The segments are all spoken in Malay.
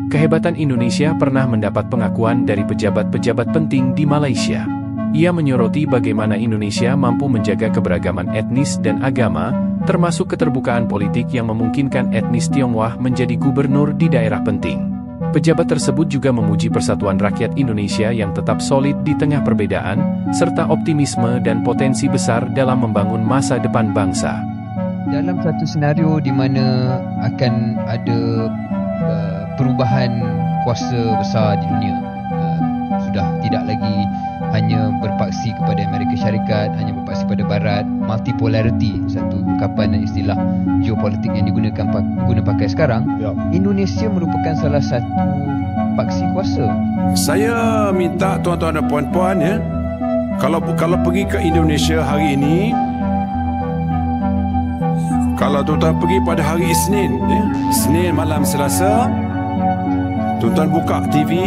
Kehebatan Indonesia pernah mendapat pengakuan dari pejabat-pejabat penting di Malaysia. Ia menyoroti bagaimana Indonesia mampu menjaga keberagaman etnis dan agama, termasuk keterbukaan politik yang memungkinkan etnis Tionghoa menjadi gubernur di daerah penting. Pejabat tersebut juga memuji persatuan rakyat Indonesia yang tetap solid di tengah perbedaan, serta optimisme dan potensi besar dalam membangun masa depan bangsa. Dalam satu senario di mana akan ada perubahan kuasa besar di dunia, sudah tidak lagi hanya berpaksi kepada Amerika Syarikat, hanya berpaksi pada Barat, multipolarity, satu ungkapan dan istilah geopolitik yang guna pakai sekarang. Indonesia merupakan salah satu paksi kuasa. Saya minta tuan-tuan dan puan-puan, ya, kalau pergi ke Indonesia hari ini, kalau tuan-tuan pergi pada hari Isnin, ya, Isnin malam Selasa, tuan-tuan buka TV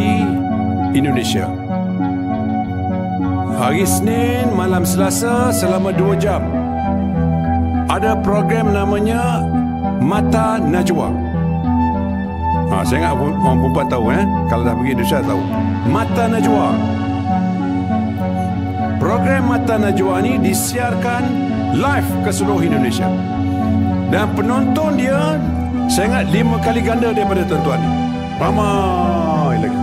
Indonesia. Hari Isnin malam Selasa selama 2 jam ada program namanya Mata Najwa. Saya ingat orang perempuan tahu, kalau dah pergi Indonesia tahu Mata Najwa. Program Mata Najwa ni disiarkan live ke seluruh Indonesia, dan penonton dia saya ingat 5 kali ganda daripada tuan-tuan ni. Ramai lagi.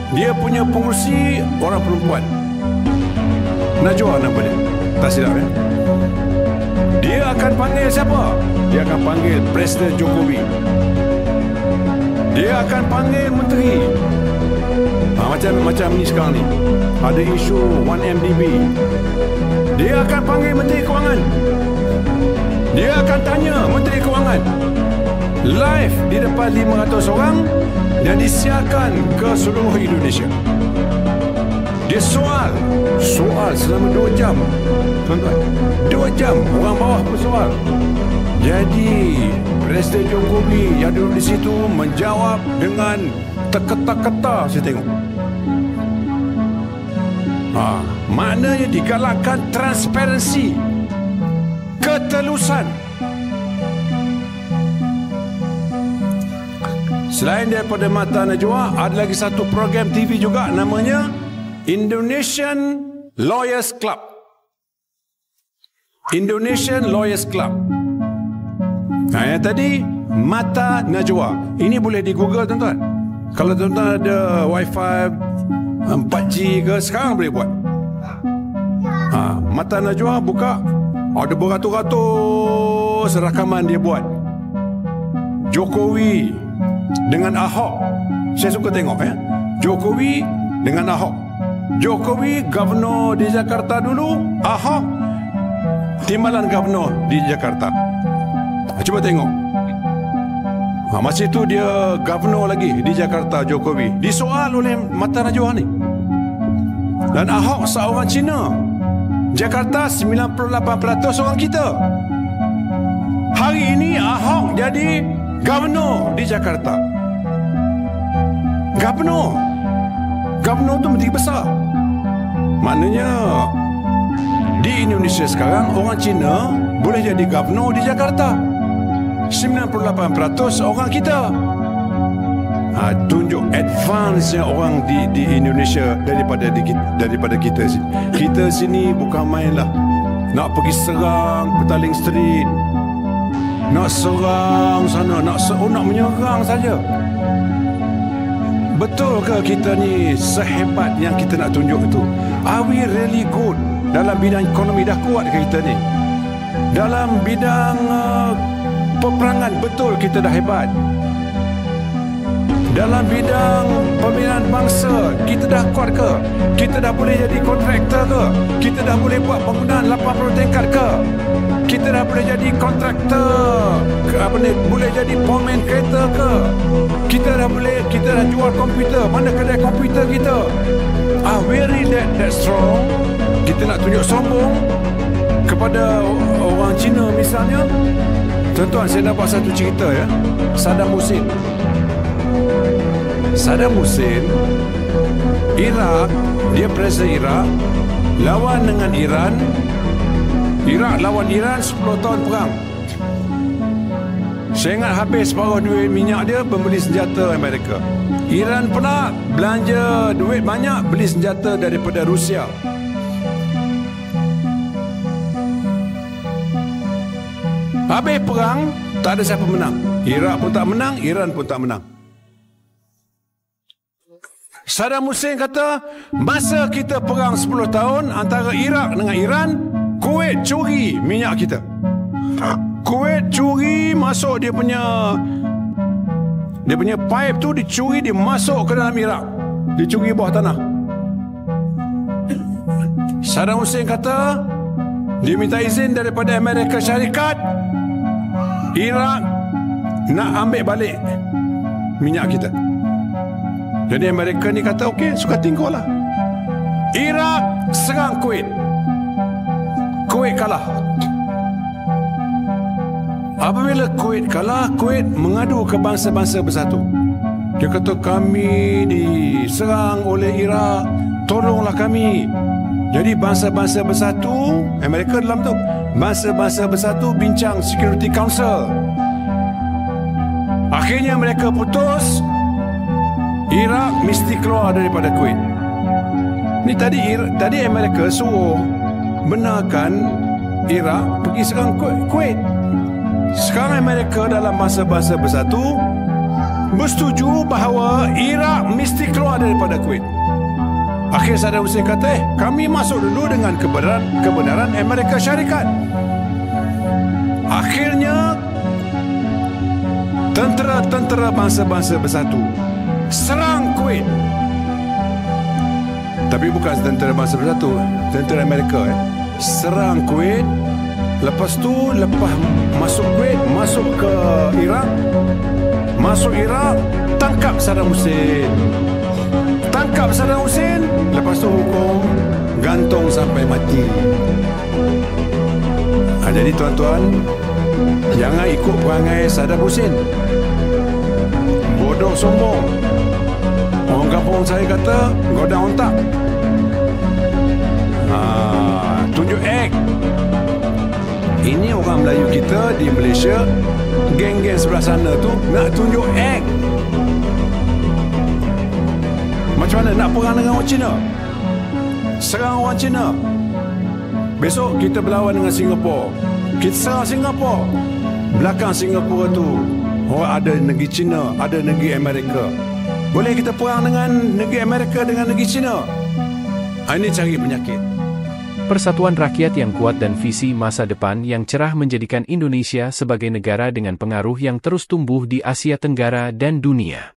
Dia punya pengurusi orang perempuan. Najwa nama dia, tak silap, ya. Dia akan panggil siapa? Dia akan panggil Presiden Jokowi. Dia akan panggil menteri. Macam ni sekarang ni, ada isu 1MDB. Dia akan panggil Menteri Kewangan. Dia akan tanya Menteri Kewangan live di depan 500 orang dan disiarkan ke seluruh Indonesia. Dia soal selama 2 jam. Tuan-tuan, 2 jam orang bawah bersoal. Jadi Presiden Jokowi yang duduk di situ menjawab dengan terketa-keta, saya tengok. Maknanya digalakkan transparansi, ketelusan. Selain daripada Mata Najwa, ada lagi satu program TV juga namanya Indonesian Lawyers Club. Indonesian Lawyers Club. Yang tadi Mata Najwa. Ini boleh di Google, tuan-tuan. Kalau tuan-tuan ada Wi-Fi 4G ke, sekarang boleh buat. Mata Najwa buka, ada beratus-ratus rakaman dia buat. Jokowi dengan Ahok. Saya suka tengok, Jokowi dengan Ahok. Jokowi Gubernur di Jakarta dulu, Ahok timbalan Gubernur di Jakarta. Cuba tengok. Masa itu dia Gubernur lagi di Jakarta, Jokowi. Disoal oleh Mata Najwa ni. Dan Ahok seorang Cina. Jakarta 98% orang kita. Hari ini Ahok jadi Gubernur di Jakarta. Gubernur tu menteri besar. Maknanya di Indonesia sekarang orang Cina boleh jadi Gubernur di Jakarta. 98% orang kita. Tunjuk advance-nya orang di Indonesia daripada kita sini. Kita sini bukan main lah. Nak pergi serang Petaling Street, nak serang sana, nak menyerang saja. Betul ke kita ni sehebat yang kita nak tunjuk itu? Are we really good? Dalam bidang ekonomi dah kuat ke kita ni? Dalam bidang peperangan betul kita dah hebat? Dalam bidang pembinaan bangsa kita dah kuat ke? Kita dah boleh jadi kontraktor ke? Kita dah boleh buat penggunaan 80 tingkat ke? Kita dah boleh jadi kontraktor ke, boleh jadi pomen kereta ke? Kita dah jual komputer. Mana kedai komputer kita? Very that strong. Kita nak tunjuk sombong kepada orang Cina misalnya. Tuan-tuan, saya dapat satu cerita, ya. Saddam Hussein, Iraq, dia presiden Iraq, lawan dengan Iran. Iraq lawan Iran 10 tahun perang. Saya ingat habis separuh duit minyak dia membeli senjata Amerika. Iran pula belanja duit banyak beli senjata daripada Rusia. Habis perang, tak ada siapa menang. Iraq pun tak menang, Iran pun tak menang. Saddam Hussein kata, masa kita perang 10 tahun antara Iraq dengan Iran, Kuwait curi minyak kita. Kuwait curi masuk dia punya pipe tu, dicuri, dia masuk ke dalam Iraq. Dicuri bawah tanah. Saddam Hussein kata, dia minta izin daripada Amerika Syarikat, Iraq nak ambil balik minyak kita. Jadi Amerika ni kata, okey, suka tinggal lah. Iraq serang Kuwait. Kuwait kalah. Apabila Kuwait kalah, Kuwait mengadu ke bangsa-bangsa bersatu. Dia kata, kami diserang oleh Iraq, tolonglah kami. Jadi bangsa-bangsa bersatu, Amerika dalam tu, bangsa-bangsa bersatu bincang Security Council. Akhirnya mereka putus, Iraq mesti keluar daripada Kuwait. Ni tadi Amerika suruh benarkan Iraq pergi serang Kuwait. Sekarang Amerika dalam bangsa-bangsa bersatu bersetuju bahawa Iraq mesti keluar daripada Kuwait. Akhir Saddam Hussein kata, kami masuk dulu dengan kebenaran Amerika Syarikat. Akhirnya tentera bangsa-bangsa bersatu serang Kuwait. Tapi bukan tentera bangsa bersatu, tentera Amerika serang Kuwait. Lepas tu, lepas masuk Kuwait, masuk ke Iraq. Masuk Iraq, tangkap Saddam Hussein. Tangkap Saddam Hussein, lepas tu hukum gantung sampai mati. Jadi tuan-tuan, jangan ikut perangai Saddam Hussein. Bodoh sombong. Orang kampung saya kata, godang ontak. Tunjuk act. Ini orang Melayu kita di Malaysia, geng-geng sebelah sana tu nak tunjuk act. Macam mana nak perang dengan orang Cina? Serang orang Cina. Besok kita berlawan dengan Singapura. Kita serang Singapura. Belakang Singapura tu ada negeri Cina, ada negeri Amerika. Boleh kita perang dengan negeri Amerika dengan negeri Cina? Ini cari penyakit. Persatuan rakyat yang kuat dan visi masa depan yang cerah menjadikan Indonesia sebagai negara dengan pengaruh yang terus tumbuh di Asia Tenggara dan dunia.